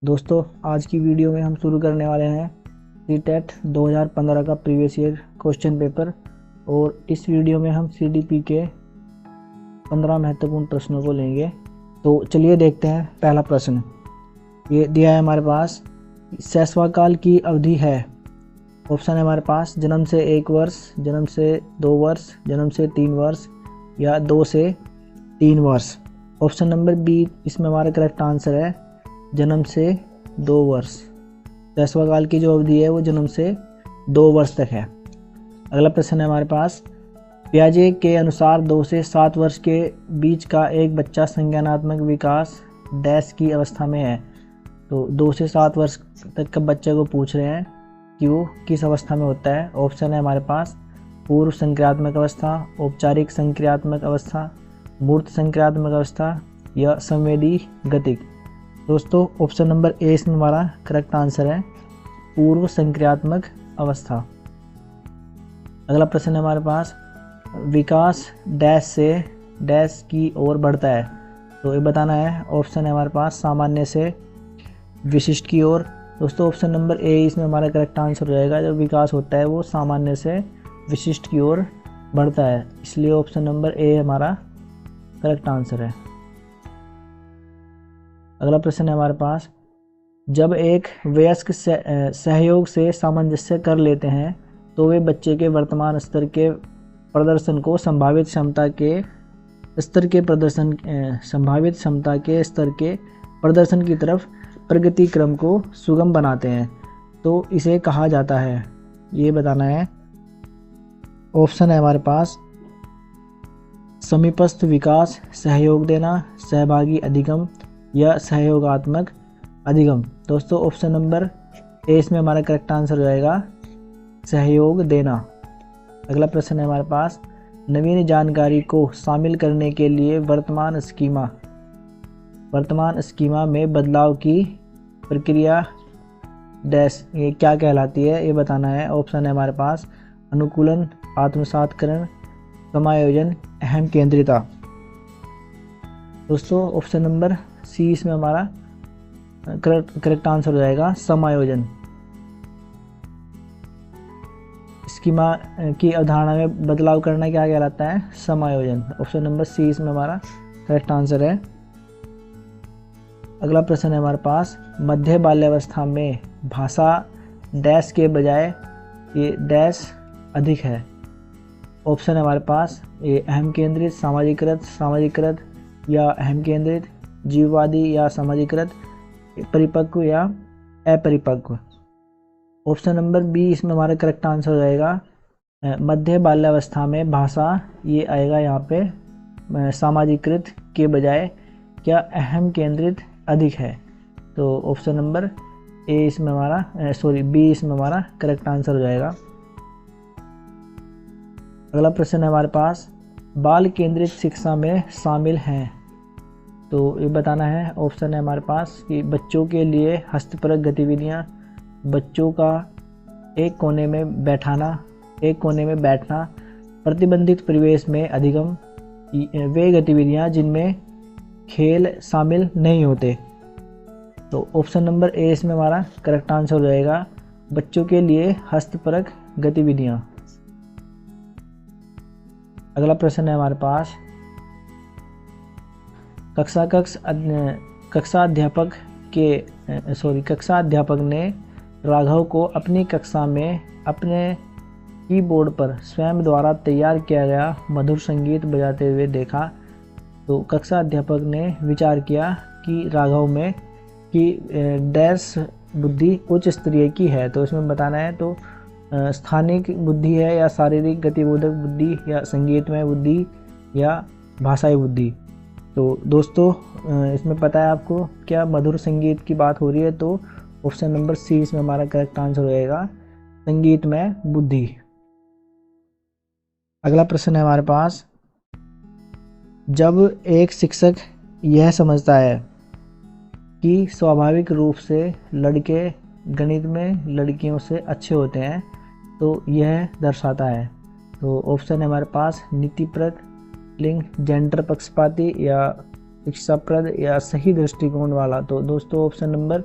दोस्तों, आज की वीडियो में हम शुरू करने वाले हैं सीटेट 2015 का प्रीवियस ईयर क्वेश्चन पेपर। और इस वीडियो में हम सीडीपी के 15 महत्वपूर्ण प्रश्नों को लेंगे। तो चलिए देखते हैं। पहला प्रश्न ये दिया है हमारे पास, शैशवाकाल की अवधि है। ऑप्शन है हमारे पास जन्म से 1 वर्ष, जन्म से 2 वर्ष, जन्म से 3 वर्ष या 2 से 3 वर्ष। ऑप्शन नंबर बी इसमें हमारा करेक्ट आंसर है, जन्म से 2 वर्ष। शैशवाकाल की जो अवधि है वो जन्म से 2 वर्ष तक है। अगला प्रश्न है हमारे पास, पियाजे के अनुसार 2 से 7 वर्ष के बीच का एक बच्चा संज्ञानात्मक विकास डैश की अवस्था में है। तो 2 से 7 वर्ष तक के बच्चे को पूछ रहे हैं कि वो किस अवस्था में होता है। ऑप्शन है हमारे पास पूर्व संक्रियात्मक अवस्था, औपचारिक संक्रियात्मक अवस्था, मूर्त संक्रियात्मक अवस्था या संवेदी गतिक। दोस्तों, ऑप्शन नंबर ए इसमें हमारा करेक्ट आंसर है, पूर्व संक्रियात्मक अवस्था। अगला प्रश्न है हमारे पास, विकास डैश से डैश की ओर बढ़ता है। तो ये बताना है। ऑप्शन है हमारे पास सामान्य से विशिष्ट की ओर। दोस्तों, ऑप्शन नंबर ए इसमें हमारा करेक्ट आंसर हो जाएगा। जब विकास होता है वो सामान्य से विशिष्ट की ओर बढ़ता है, इसलिए ऑप्शन नंबर ए हमारा करेक्ट आंसर है। अगला प्रश्न है हमारे पास, जब एक वयस्क सहयोग से सामंजस्य कर लेते हैं तो वे बच्चे के वर्तमान स्तर के प्रदर्शन को संभावित क्षमता के स्तर के प्रदर्शन की तरफ प्रगति क्रम को सुगम बनाते हैं। तो इसे कहा जाता है, ये बताना है। ऑप्शन है हमारे पास समीपस्थ विकास, सहयोग देना, सहभागी अधिगम या सहयोगात्मक अधिगम। दोस्तों, ऑप्शन नंबर ए इसमें हमारा करेक्ट आंसर हो जाएगा, सहयोग देना। अगला प्रश्न है हमारे पास, नवीन जानकारी को शामिल करने के लिए वर्तमान स्कीमा में बदलाव की प्रक्रिया डैश ये क्या कहलाती है, ये बताना है। ऑप्शन है हमारे पास अनुकूलन, आत्मसातकरण, समायोजन, अहम केंद्रिता। दोस्तों, ऑप्शन नंबर सी इसमें हमारा करेक्ट आंसर हो जाएगा, समायोजन। स्कीमा की अवधारणा में बदलाव करना क्या कहलाता है, समायोजन। ऑप्शन नंबर सी इसमें हमारा करेक्ट आंसर है। अगला प्रश्न है हमारे पास, मध्य बाल्यावस्था में भाषा डैश के बजाय ये डैश अधिक है। ऑप्शन है हमारे पास ये अहम केंद्रित, सामाजिकृत या अहम केंद्रित, जीववादी या सामाजिकृत, परिपक्व या अपरिपक्व। ऑप्शन नंबर बी इसमें हमारा करेक्ट आंसर हो जाएगा, मध्य बाल्यावस्था में भाषा ये आएगा यहाँ पे सामाजिकृत के बजाय क्या अहम केंद्रित अधिक है। तो ऑप्शन नंबर ए इसमें हमारा बी इसमें हमारा करेक्ट आंसर हो जाएगा। अगला प्रश्न है हमारे पास, बाल केंद्रित शिक्षा में शामिल हैं। तो ये बताना है। ऑप्शन है हमारे पास कि बच्चों के लिए हस्तपरक गतिविधियाँ, बच्चों का एक कोने में बैठना, प्रतिबंधित परिवेश में अधिगम, वे गतिविधियाँ जिनमें खेल शामिल नहीं होते। तो ऑप्शन नंबर ए इसमें हमारा करेक्ट आंसर हो जाएगा, बच्चों के लिए हस्तपरक गतिविधियाँ। अगला प्रश्न है हमारे पास, कक्षा अध्यापक ने राघव को अपनी कक्षा में अपने कीबोर्ड पर स्वयं द्वारा तैयार किया गया मधुर संगीत बजाते हुए देखा। तो कक्षा अध्यापक ने विचार किया कि राघव में की डैश बुद्धि उच्च स्तरीय की है। तो इसमें बताना है, तो स्थानिक बुद्धि है या शारीरिक गतिबोधक बुद्धि या संगीतमय बुद्धि या भाषाई बुद्धि। तो दोस्तों, इसमें पता है आपको क्या मधुर संगीत की बात हो रही है। तो ऑप्शन नंबर सी इसमें हमारा करेक्ट आंसर हो जाएगा, संगीतमय बुद्धि। अगला प्रश्न है हमारे पास, जब एक शिक्षक यह समझता है कि स्वाभाविक रूप से लड़के गणित में लड़कियों से अच्छे होते हैं तो यह दर्शाता है। तो ऑप्शन है हमारे पास नीतिपरक, लिंग, जेंडर पक्षपाती या शिक्षाप्रद या सही दृष्टिकोण वाला। तो दोस्तों ऑप्शन नंबर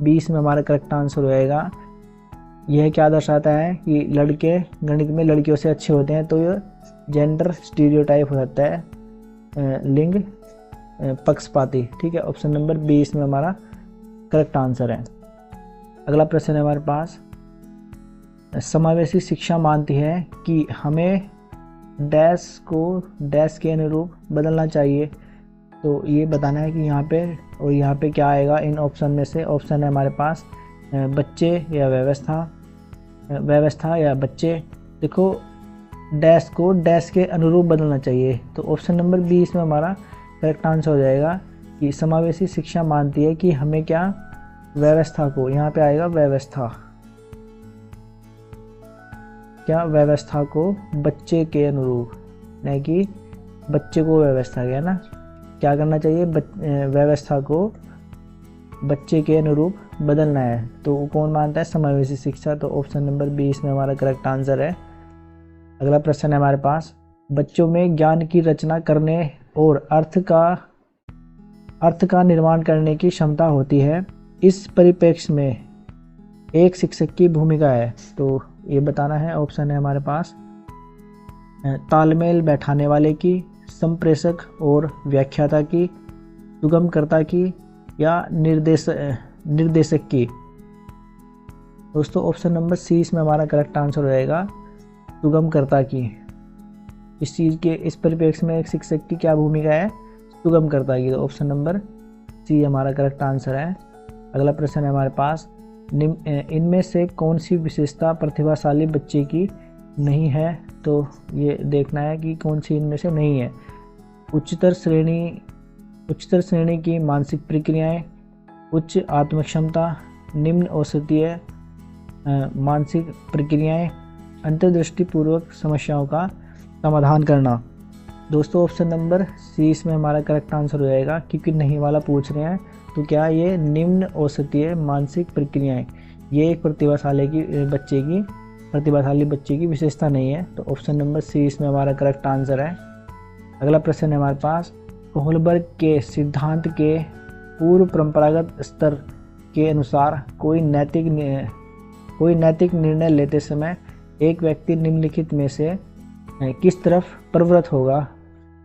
20 में हमारा करेक्ट आंसर हो जाएगा। यह क्या दर्शाता है कि लड़के गणित में लड़कियों से अच्छे होते हैं, तो यह जेंडर स्टीरियोटाइप हो जाता है, लिंग पक्षपाती। ठीक है, ऑप्शन नंबर 20 में हमारा करेक्ट आंसर है। अगला प्रश्न है हमारे पास, समावेशी शिक्षा मानती है कि हमें डैश को डैश के अनुरूप बदलना चाहिए। तो ये बताना है कि यहाँ पे और यहाँ पे क्या आएगा इन ऑप्शन में से। ऑप्शन है हमारे पास बच्चे या व्यवस्था या बच्चे। देखो डैश को डैश के अनुरूप बदलना चाहिए, तो ऑप्शन नंबर 20 में हमारा करेक्ट आंसर हो जाएगा कि समावेशी शिक्षा मानती है कि हमें क्या व्यवस्था को, यहाँ पे आएगा व्यवस्था, क्या व्यवस्था को बच्चे के अनुरूप, नहीं कि बच्चे को व्यवस्था, क्या ना क्या करना चाहिए, व्यवस्था को बच्चे के अनुरूप बदलना है। तो कौन मानता है, समावेशी शिक्षा। तो ऑप्शन नंबर 20 में हमारा करेक्ट आंसर है। अगला प्रश्न है हमारे पास, बच्चों में ज्ञान की रचना करने और अर्थ का निर्माण करने की क्षमता होती है। इस परिप्रेक्ष्य में एक शिक्षक की भूमिका है। तो ये बताना है। ऑप्शन है हमारे पास तालमेल बैठाने वाले की, संप्रेषक और व्याख्याता की, सुगमकर्ता की या निर्देशक की। दोस्तों ऑप्शन नंबर 30 में हमारा करेक्ट आंसर हो जाएगा सुगमकर्ता की। इस चीज़ के इस परिप्रेक्ष्य में एक शिक्षक की क्या भूमिका है, सुगमकर्ता की। तो ऑप्शन नंबर सी हमारा करेक्ट आंसर है। अगला प्रश्न है हमारे पास, इनमें से कौन सी विशेषता प्रतिभाशाली बच्चे की नहीं है। तो ये देखना है कि कौन सी इनमें से नहीं है। उच्चतर श्रेणी की मानसिक प्रक्रियाएं, उच्च आत्मक्षमता, निम्न औसतीय मानसिक प्रक्रियाएं, अंतर्दृष्टिपूर्वक समस्याओं का समाधान करना। दोस्तों ऑप्शन नंबर 30 में हमारा करेक्ट आंसर हो जाएगा, क्योंकि नहीं वाला पूछ रहे हैं। तो क्या ये निम्न औसतीय मानसिक प्रक्रियाएं, ये एक प्रतिभाशाली बच्चे की विशेषता नहीं है। तो ऑप्शन नंबर 30 में हमारा करेक्ट आंसर है। अगला प्रश्न है हमारे पास, कोहलबर्ग के सिद्धांत के पूर्व परंपरागत स्तर के अनुसार कोई नैतिक निर्णय लेते समय एक व्यक्ति निम्नलिखित में से किस तरफ प्रवृत्त होगा।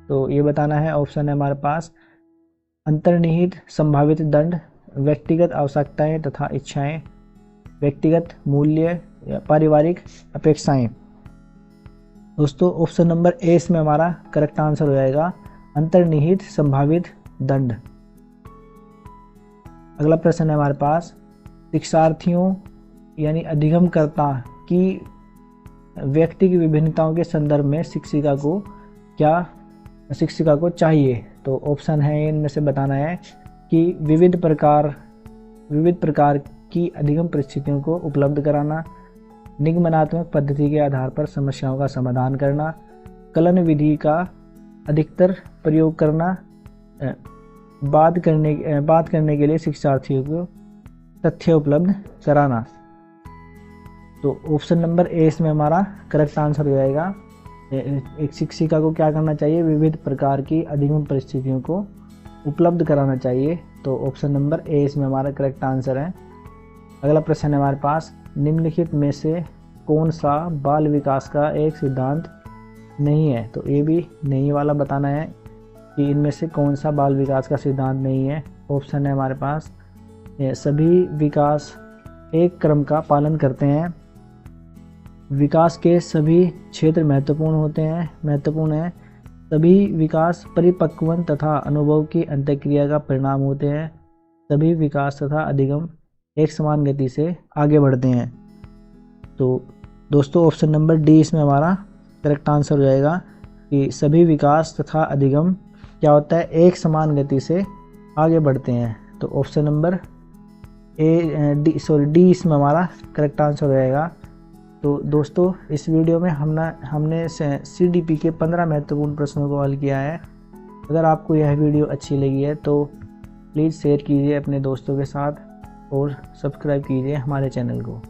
तो ये बताना है। ऑप्शन है हमारे पास अंतर्निहित संभावित दंड, व्यक्तिगत आवश्यकताएं तथा इच्छाएं, व्यक्तिगत मूल्य या पारिवारिक अपेक्षाएं। दोस्तों ऑप्शन नंबर ए में हमारा करेक्ट आंसर हो जाएगा अंतर्निहित संभावित दंड। अगला प्रश्न है हमारे पास, शिक्षार्थियों यानी अधिगमकर्ता की व्यक्ति की विभिन्नताओं के संदर्भ में शिक्षिका को चाहिए। तो ऑप्शन है इनमें से बताना है कि विविध प्रकार की अधिगम परिस्थितियों को उपलब्ध कराना, निगमनात्मक पद्धति के आधार पर समस्याओं का समाधान करना, कलन विधि का अधिकतर प्रयोग करना, बात करने के लिए शिक्षार्थियों को तथ्य उपलब्ध कराना। तो ऑप्शन नंबर ए में हमारा करेक्ट आंसर हो जाएगा। एक शिक्षिका को क्या करना चाहिए, विविध प्रकार की अधिगम परिस्थितियों को उपलब्ध कराना चाहिए। तो ऑप्शन नंबर ए में हमारा करेक्ट आंसर है। अगला प्रश्न है हमारे पास, निम्नलिखित में से कौन सा बाल विकास का एक सिद्धांत नहीं है। तो ये भी नहीं वाला बताना है कि इनमें से कौन सा बाल विकास का सिद्धांत नहीं है। ऑप्शन है हमारे पास सभी विकास एक क्रम का पालन करते हैं, विकास के सभी क्षेत्र महत्वपूर्ण हैं, सभी विकास परिपक्वन तथा अनुभव की अंतःक्रिया का परिणाम होते हैं, सभी विकास तथा अधिगम एक समान गति से आगे बढ़ते हैं। तो दोस्तों ऑप्शन नंबर डी इसमें हमारा करेक्ट आंसर हो जाएगा कि सभी विकास तथा अधिगम क्या होता है, एक समान गति से आगे बढ़ते हैं। तो ऑप्शन नंबर डी इसमें हमारा करेक्ट आंसर हो जाएगा। तो दोस्तों इस वीडियो में हमने CDP के 15 महत्वपूर्ण प्रश्नों को हल किया है। अगर आपको यह वीडियो अच्छी लगी है तो प्लीज़ शेयर कीजिए अपने दोस्तों के साथ और सब्सक्राइब कीजिए हमारे चैनल को।